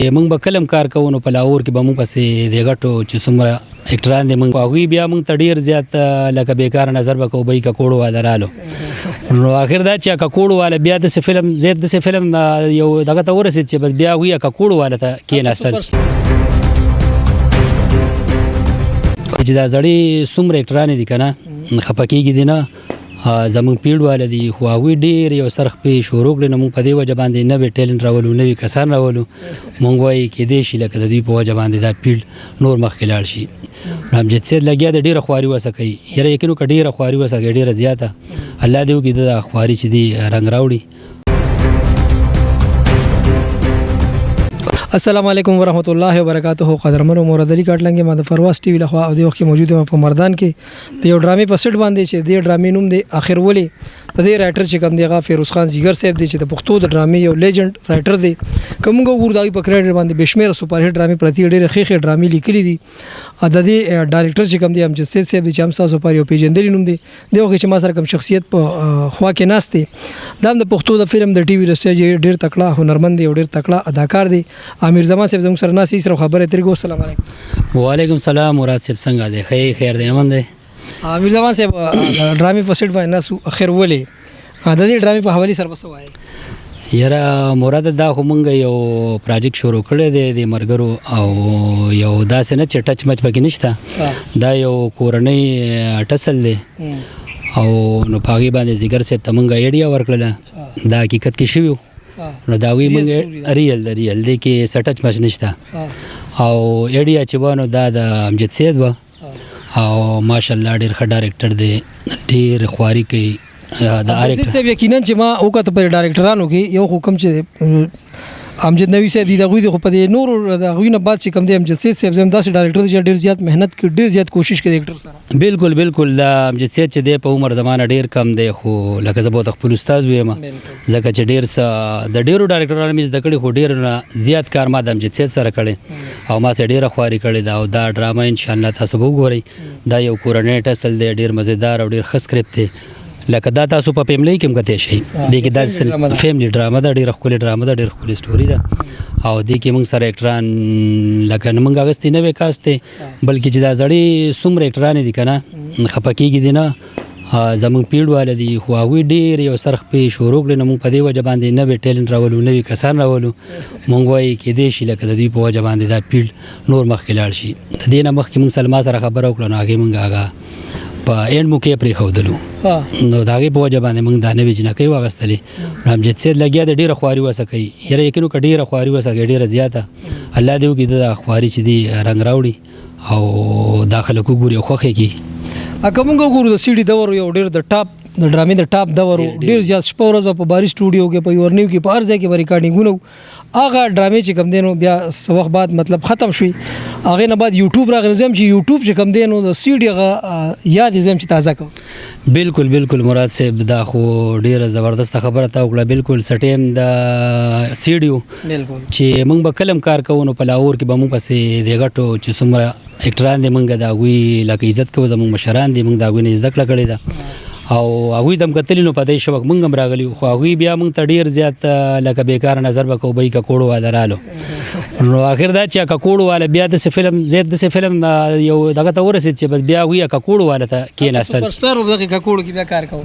موږ به کلم کار کوو نو په لاهور کې به موږ پسې د غټو چې څومره اکټران دي موږ هغوی بیا موږ ته ډېر زیات لکه بیکاره نظر به کوو به یې ککوړو والا رالو نو اخر دا چې ککوړو والا بیا داسې فلم زیات داسې فلم یو دغه ته ورسېد چې بس بیا هغوی ککوړو والا ته کېناستل چې دا زړې څومره اکټرانې دي که نه خفه کېږي دي نه زمونږ پیډ والا دي خو هغوی ډېر یو سرخ پې شروع کړې نو موږ په دې وجه باندې نوی ټیلنټ راولو نوي کسان راولو موږ وایي کېدای شي لکه د دوی په وجه باندې دا پیډ نور مخکې لاړ شي نو امجد سید لګیا دی ډېره خواري وسه کوي یاره یقین وکړه ډېره خواري وسه کوي ډېره زیاته الله دې وکړي د خواري چې دی رنګ راوړي. السلام علیکم ورحمۃ اللہ وبرکاتہ. قدرمنو موردلی کاټلنګ ما د فرواز ټي وی لخوا او د وخت موجود یم په مردان کې د یو ډرامې په سټ باندې چې د ډرامې نوم دی اخر ولی د دې رائټر چې کوم دیغه فیروز خان زیګر صاحب دی چې د پښتو د ډرامې یو لیجنډ رائټر دی کومګه ګورداوی په کریډر باندې بشمیر سپر هټ ډرامې پرتی ډېر خېخې ډرامې لیکلي دي د دې ډایرکټر چې کوم دی امجد سید صاحب دی چې هم تاسو پر یو پیجندري نوم دی دی وخت چې ما سره کوم شخصیت په خوا کې ناشته دا د پښتو د فلم د ټي وی رسټ ډېر تکړه هنرمند دی او ډېر تکړه اداکار دی امیر زمان صاحب زموږ سره ناسي سره خبره ترګو. السلام علیکم. وعلیکم السلام. مراد صاحب څنګه دی؟ خیر دی امن دی. امیر زمان صاحب ډرامې په سټ باندې ناسو اخر ولې د دې ډرامې په حواله سره وسو وایي؟ یاره مراد دا خو مونږ یو پروجیکټ شروع کړی دی د مرګرو او یو داسې نه چې ټچ مچ پکې نشته دا یو کورنۍ ټسل دی او نو په هغې باندې زیګر صاحب ته مونږ ایډیا ورکړله دا حقیقت کې شوي نو دا وی مونږ ریل دی کې څه ټچ مچ نشته او ایډیا چې وه نو دا د امجد سید وه او ماشاءالله ډېر ښه ډایرکټر دی ډېر خواري کوي د امجد صاحب. یقینا چې ما وکړه په ډایرکټرانو کې یو حکم چې امجد نوی صاحب دی د هغوی خو په دې نور د هغوی نه بعد چې کوم دی امجد سید صاحب زم داسې ډایرکټر دی چې ډېر زیات محنت کوي ډېر زیات کوشش کوي د اکټر سره. بالکل بالکل دا امجد سید چې دی په عمر زمانه ډېر کم دی خو لکه زه به خپل استاد ویم ځکه چې ډېر څه د ډېرو ډایرکټرانو مې زده کړي خو ډېر نه زیات کار ما د امجد سید سره کړی او ما سره ډېره خواري کړې ده او دا ډرامه انشاءالله تاسو به وګورئ دا یو کورنۍ ټسل دی ډېر مزیدار او ډېر ښه سکرپټ دی لکه دا تاسو په فیملی کې هم کتی شئ دې کې داسې فیملی ډرامه ده ډېره ښکلې ډرامه ده ډېره ښکلې سټوري ده او دې کې موږ سره اکټران لکه موږ اغوستې نوی کاست دی بلکې چې دا زړې څومره اکټرانې دي که نه خفه کېږي دي نه زمونږ پیډ والا دي خو هغوی ډېر یو سرخ پې شروع کړې نو موږ په دې وجه باندې نوی ټیلنټ راولو نوي کسان راولو موږ وایي کېدای شي لکه د دوی په وجه باندې دا پیډ نور مخکې لاړ شي د دې نه مخکې موږ سلما سره خبره وکړه نو هغې موږ هغه په اینډ مو کې پرېښودلو نو د هغې په وجه باندې موږ دا نوې جنکۍ واخیستلې نو امجد سید لګیا دی ډېره خواري وسه کوي یاره یقین وکړه ډېره خواري وسه کوي ډېره زیاته الله دې وکړي د خواري چې دی رنګ راوړي او دا خلک وګوري او خوښ یې کړي. که موږ وګورو د سیډي دور یو ډېر د ټاپ د ډرامې د ټاپ دور ډېر زیات شپه ورځ په باري سټوډیو کې په یورنیو کې په هر ځای کې به ریکارډینګونه هغه ډرامې چې کوم دی نو بیا څه وخت بعد مطلب ختم شوي هغې نه بعد یوټیوب راغلی زه هم چې یوټیوب چې کوم دی نو د سیډي هغه یاد یې زه هم چې تازه کوم. بالکل بالکل مراد صاحب دا خو ډېره زبردسته خبره تا وکړه بالکل څه ټایم د سیډیو چې موږ به کلم کار کوو نو په لاهور کې به موږ پسې د غټو چې څومره اکټران دي موږ د هغوی لکه عزت کوو زموږ مشران دي موږ د هغوی نه زده کړه کړې ده او هغوی ته هم کتلي نو په دې شوق موږ هم راغلي خو هغوی بیا موږ ته ډېر زیات لکه بیکاره نظر به کوو به یې ککوړو والا رالو نو اخر دا چې ککوړو والا بیا داسې فلم زیات داسې فلم یو دغه ته ورسېد چې بس بیا هغوی ککوړو والا ته کېناستل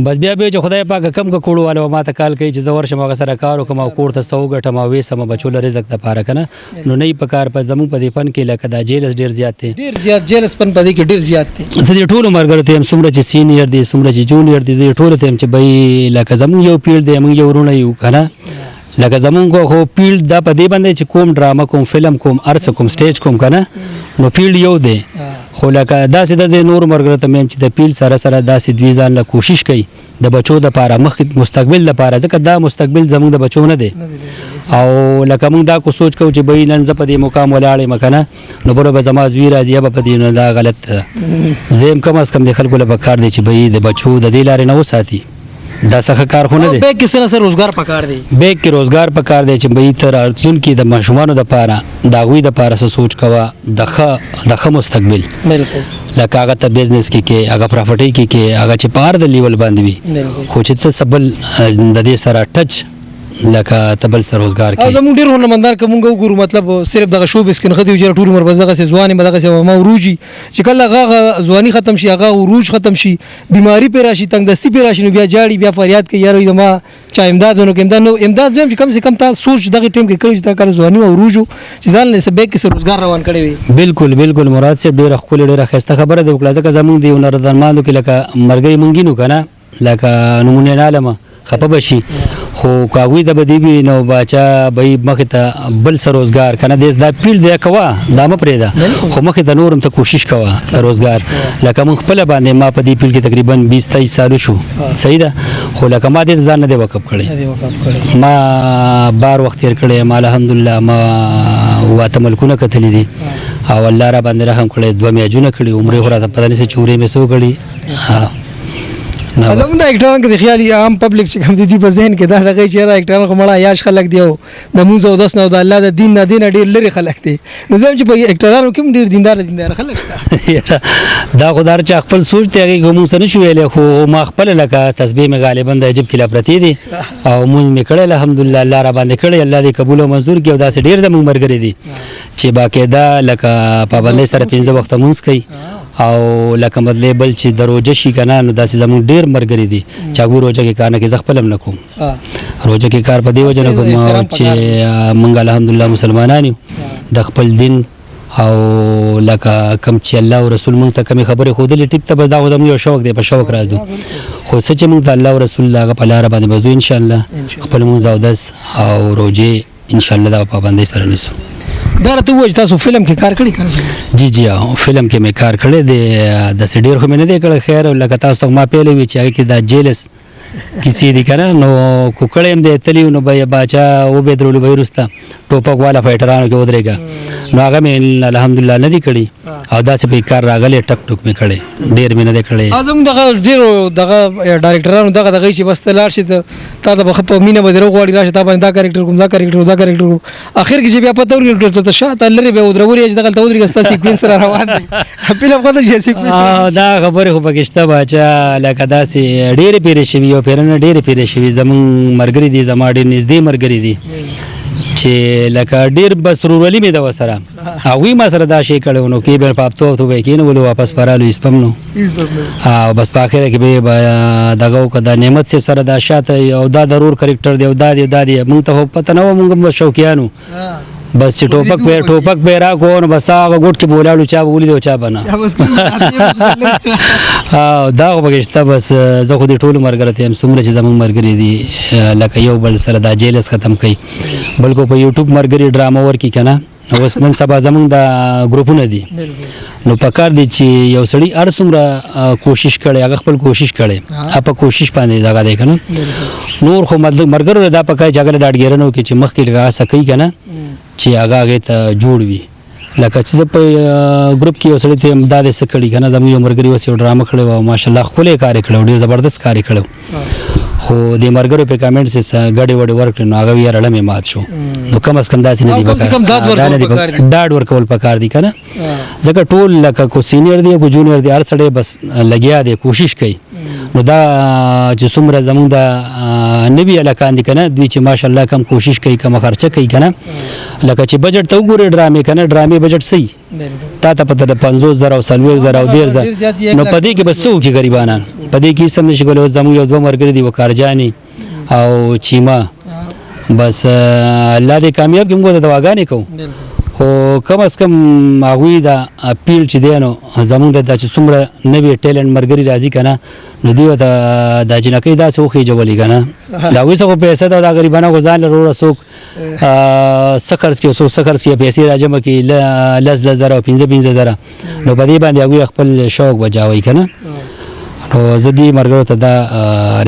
بس بیا به چې خدای پاکه کم ککوړو والا به ما ته کال کوي چې زه ورشم هغه سره کار وکړم او کور ته څه وګټم او ویسم بچو له رزق دپاره که نه نو نه یې په کار په زموږ په دې فن کې لکه دا جیلس ډېر زیات دی ډېر زیات جیلس پن په دې کې ډېر زیات دی. زه دې ټولو ملګرو ته یم څومره چې سینیر دي څومره چې جونیر دي زه ټولو ته یم چې بهی لکه زموږ یو پیډ دی موږ یو وروڼه یو که نه لکه زمونږ خو پیډ دا په دې باندې چې کوم ډرامه کوم فلم کوم هر څه کوم سټیج کوم که نه نو پیډ یو دی خو لکه داسې داسې نورو ملګرو ته مې یم چې د پیډ سره سره داسې دوی ځان له کوشش کوي د بچو دپاره مخکې مستقبل دپاره ځکه دا مستقبل زموږ د بچو نه دی او لکه موږ دا کو سوچ کوو چې بهی نن زه په دې مقام ولاړ یم که نه نو بله به زما زوی راځي یا به په دې نو دا غلط ده زه یم کم از کم د خلکو له پکار دی چې بهی د بچو د دې لارې نه وساتي دا څه کار خو نه دی بیک کې څه نه څه روزګار پکار دی بیک کې روزګار پکار دی چې بهی ته راتلونکي د ماشومانو دپاره د هغوی دپاره څه سوچ کوه د ښه مستقبل لکه هغه ته بزنس کې کې هغه پراپرټۍ کې کې هغه چې په هر د لیول باندې وي خو چې ته څه بل د دې سره ټچ لکه تبل سر روزګار او کې زموږ ډیر هنرمندان کوم وګورو مطلب صرف دغه شو بس کې خدي وجره ټول عمر بس دغه ځواني مدغه سه ما وروجي چې کله هغه ځواني ختم شي هغه وروج ختم شي بیماری پر راشي تنگ دستی پر راشي نو بیا جاړي بیا فریاد کوي یاره ما چا امدادونو کې امداد نو امداد زم چې کم سے کم تا سوچ دغه ټیم کې کړی چې تا کله ځواني او وروجو چې ځان له سبب کې روزګار روان کړی وي بالکل بالکل مراد صاحب ډیره خپل ډیره خسته خبره د وکړه ځکه زمونږ دی هنرمندانو کې لکه مرګي مونږینو کنه لکه نمونه عالمه خپه بشي خو کاوی د بدی نو باچا به مخه ته بل سر روزګار کنه د دا پیل دی کوا دا م پرې دا خو مخه د نورم ته کوشش کوا روزګار لکه مون خپل باندې ما په دې پیل کې تقریبا 20-23 سال شو صحیح ده خو لکه ما دې ځان نه دی وقف کړی ما بار وخت تیر کړی ما الحمدلله ما واته ملکونه کتلې دي او الله را باندې رحم کړی 2 میاجونه کړی عمره خورا ته پدې سي چورې مې سو کړی ها زموږ د اکټران کې د خیالي عام پبلک چې کوم دي په ذهن کې دا دغه چې را اکټران خمړه یاش خلک دیو د موږ او داس نو د الله د دین نه دین ډیر لري خلک دي نو زم چې په اکټرانو کې ډیر دیندار خلک شته دا خدای چې خپل سوچ ته کې موږ سره شو ویل خو ما خپل لکه تسبیح می غالبا د عجب کلا پرتی دي او موږ می کړل الحمدلله الله را باندې کړی الله دې قبول او منظور کړي او دا ډیر زموږ مرګري دي چې باقاعده لکه پابندۍ سره 15 وخت مونږ کوي او لکه مطلب بل چې دروځه شي کنه نو داسې زموږ ډیر مرګري دي چې هغه روزه کې کار نه کې زغپلم نکوم روزه کې کار په دی وجه نه کوم چې مونږ الحمدلله مسلمانان یو د خپل دین او لکه کم چې الله او رسول مونږ ته کوم خبره خو دې ټیک ته بس دا زموږ یو شوق دی په شوق راځو خو سچ مونږ ته الله او رسول الله په لار باندې بزو ان شاء الله خپل مونږ او داس او روزه ان شاء الله دا پابندۍ سره نیسو دا راته وایي تاسو فلم کې کار کړی کنه جی جی فلم کې مې کار کړی دی د سډیر خو مې نه دی کړی خیر لکه تاسو ته ما پیلې وی چې هغه کې دا جیلس کسی دی کنه نو کوکړم دې تلی نو به باچا او به درول به رستا ټوپک والا فایټرانو کې ودرېګا نو هغه مې الحمدلله نه دی کړی او دا څه په کار راغلی ټک ټوک مې کړی ډیر مې نه دی کړی اعظم دغه ډیرو دغه ډایرکټرانو دغه چې بس تلار شي ته تا د بخپ مینه بدرو غواړي راشه تا باندې دا کریکټر کوم دا کریکټر اخر کې چې بیا پته ورګل ته شاته لري به ودروري چې دغه ته ودرګ ستا سیکوینس را روان دي فلم خو د سیکوینس دا خبره خو پکشته باچا لکه داسې ډیر پیری شوی او پیرنه ډیر پیری شوی زمون مرګري دي زما ډیر نږدې مرګري دي چې لکه ډیر بس رورولي مې دا وسره هغه ما سره دا شی کړو نو کې به پاپتو ته به کینې ول واپس پرالو اسپم نو او بس په اخر کې به دغه کدا نعمت صاحب سره دا شاته او دا ضرور کریکټر دی او دا دی مونږ ته پته نه و مونږ شوقیانو بس چې ټوپک به را کو نو بس هغه ګوټ کې بولاړو چا ولې دی چا بنا او دا وګشته بس زه خو دې ټول مرګرته هم څومره چې زمون مرګري دي لکه یو بل سره دا جیلس ختم کړي بلکې په یوټیوب مرګري ډراما ورکی کنه اوس نن سبا زمون دا ګروپونه دي نو پکار دي چې یو سړی هر څومره کوشش کړي هغه خپل کوشش کړي په کوشش باندې دا دی کنه نور خو مرګرو دا پکای جګړه ډاډګیرنو کې چې مخ کې لګا سکی کنه چې هغه ته جوړ وي لکه چې په ګروپ کې وسړی ته امداد سکړي کنه زموږ یو مرګري وسې ډرامه کړو او ماشالله خپل کار کړو ډیر زبردست کار کړو خو د مرګرو په کمنټ سره غړي وړي ورک نو هغه یې رړمه مات شو نو کم از کم داسې نه دی ډاډ ورکول پکار دي کنه ځکه ټول لکه کو سینیئر دی کو جونیئر دی هر سړی بس لګیا دی کوشش کوي نو دا چې څومره زمونږ د نبی الکان دي کنه دوی چې ماشالله کم کوشش کوي کم خرچه کوي کنه لکه چې بجټ ته وګوري ډرامې کنه ډرامې بجټ صحیح تا ته پته د 50,000 او 30,000 او 1,000 نو پدې کې بس وو کې غریبانان پدې کې سم نشي کولای زموږ یو دوه مرګري دي وکارجاني او چیما بس الله دې کامیاب کې موږ د دواګانې کوو خو کم از کم هغوی دا اپیل چې دی نو زمونږ د چې څومره نوی ټیلنټ مرګري راځي کنه نو دوی ته دا جنکۍ داسې وخېجولي کنه د هغوی څخه پیسه ده دا غریبانه خو ځان له وروره څوک څه خرڅ کړي څوک څه خرڅ کړي پیسې راجمع کړي 10,000 او 15,000 نو په دې باندې هغوی خپل شوق بجاوي کنه نو زه دې مرګرو ته دا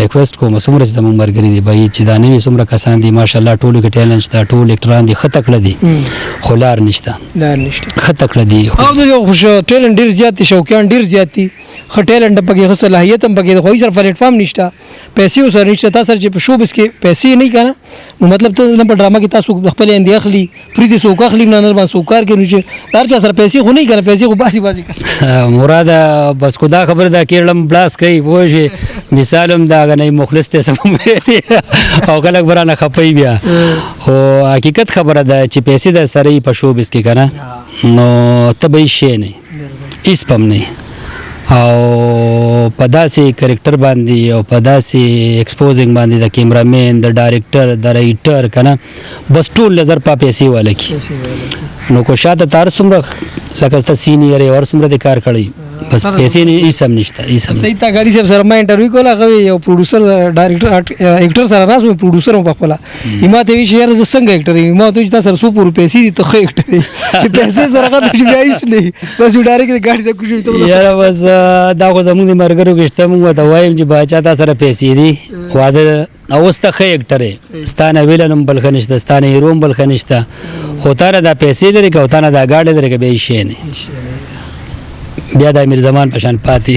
ریکوست کوم څومره چې زموږ مرګري دي بای چې دا نوي څومره کسان دي ماشاءالله ټولو کې ټیلنټ شته ټول اکټران دي ښه تکړه دي خو لار نشته ښه تکړه دي او د یو ټیلنټ ډیر زیات دي شوقیان ډیر زیات دي ښه ټیلنټ هم پکې ښه صلاحیت هم پکې خو سره پلیټ فارم نشته پیسې سره نشته تاسو چې په شو بس کې پیسې نه کنه نو مطلب ته په ډرامه کې تاسو خپل اندي اخلي فری دي سوک اخلي نه باندې سوکار کې نو چې هر چا سره پیسې خو نه کنه پیسې خو باسي کس مراد بس خدا خبر دا کېړم بلاس کوي وای شي مثالم دا غنې مخلص ته سم او کله برانه خپي بیا خو حقیقت خبره ده چې پیسې د سره په شو بس کې کنه نو تبې شي نه هیڅ پم نه او په داسې کریکټر باندې او په داسې ایکسپوزینګ باندې د کیمرامین د ډایرکټر د رایټر کنه بس ټول نظر په پیسې ولکې نو کو شاته تار څومره لکه ست سینیئر اور څومره د کار کړی بس پیسې نه هیڅ هم نشته هیڅ هم صحیح تا غالي صاحب سره ما انټرویو کوله هغه یو پروډوسر ډایرکټر اکټر سره راځو پروډوسر هم خپل ما ته وی شهر ز څنګه اکټر ما ته تاسو سره سوپر پیسې ته خې اکټر چې پیسې سره غو هیڅ نه بس ډایرکټ گاډي ته کوشش ته یاره بس دا خو زموږ د مرګرو کېشته موږ ته وایم چې باچا تاسو سره پیسې دي واده اوسته خې اکټر ستانه ویلنم بلخنشته ستانه هیروم بلخنشته خو تاره دا پیسې لري که تانه دا گاډي لري که به شي نه بیا د امیر زمان پشان پاتې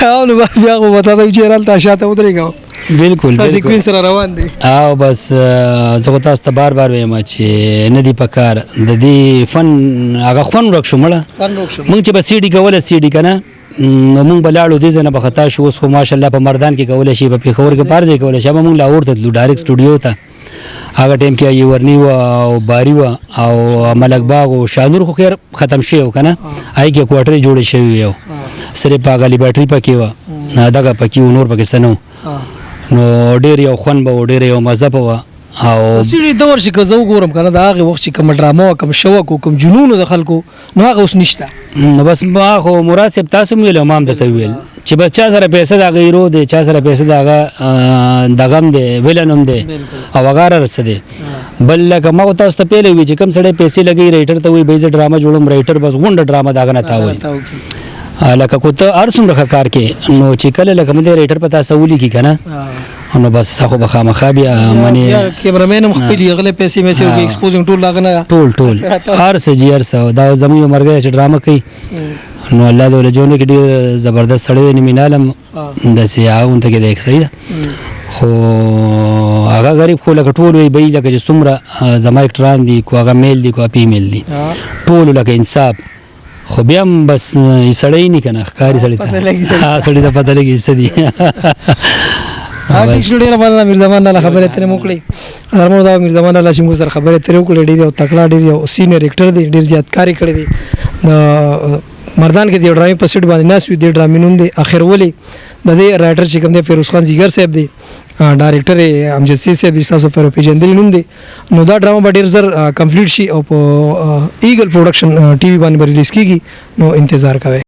او نو بیا خو وتا د چیرال تا شاته ودرېګو بالکل تاسو کوین سره روان دي او بس زه تاسو ته بار وایم چې نه دی پکار د دې فن هغه خون رښمړه مونږ چې بس سیډي کوله سیډي کنه مونږ بلاړو دې نه بختا شو اوس خو ماشالله په مردان کې کولای شي په پیښور کې پارځي کولای شي مونږ لاهور ته ډایرکټ سټوډیو ته هغه ټیم کې یو ورنی او باری او ملک باغ او شانور خو خیر ختم شي او کنه آی کې کوارټر جوړ شوی یو سره پاغلی بیټری پکې و نه دغه پکې نور پکې سنو نو ډیر یو خون به ډیر یو مزه په او سړي دور چې زه وګورم کنه دا هغه وخت چې کوم ډراما کوم شوق کوم جنون د خلکو نو هغه اوس نشته نو بس ما خو مراد صاحب تاسو ویل امام د ویل چې بس چا سره پیسې دا غیرو دي چا سره پیسې دا دغم دي ویلنم دي او وغیرہ رسده بل لکه ما تاسو ته پیلې وی چې کوم سړی پیسې لګي رایټر ته وی بیز ډراما جوړم رایټر بس غونډه ډراما دا غنه تا وی لکه کو ته ارڅومره کار کې نو چې کله لکه مې رایټر پتا سوولي کی کنه نو بس خو به خامخا بیا منی کیمرامین خپل یغله پیسې مې سره ایکسپوزینګ ټول لاغنه ټول هر څه جیر سو دا زمو مرګ چې ډراما کوي نو الله دې ول جوړ کې ډیر زبردست سړی نیمینالم د سیاون ته کې دیک صحیح خو هغه غریب خو لکه ټول وی به لکه چې څومره زما اکټران دي کو هغه میل دي کو فیمیل دي ټول لکه انصاف خو بیا بس سړی نه کنه ښکاری سړی ته سړی ته پته لګي څه دي هغه ډیر باندې امیر زمان الله خبره ترې موکړي هرمو دا امیر زمان الله شمو سره خبره ترې وکړي ډیر او تکړه ډیر او سینیئر اکټر دی ډیر زیات کاری کړی دی د مردان کې د ډرامې په سیټ باندې ناس وی د ډرامې نوم دی اخر ولی د دې رائټر چې کوم دی فیروز خان زیګر صاحب دی ډایرکټر امجد سي صاحب تاسو په پیژندل نوم دی نو دا ډرامه ډیر زر کمپلیټ شي او په ایګل پروډکشن ټي وي باندې ریلیز کیږي نو انتظار کوئ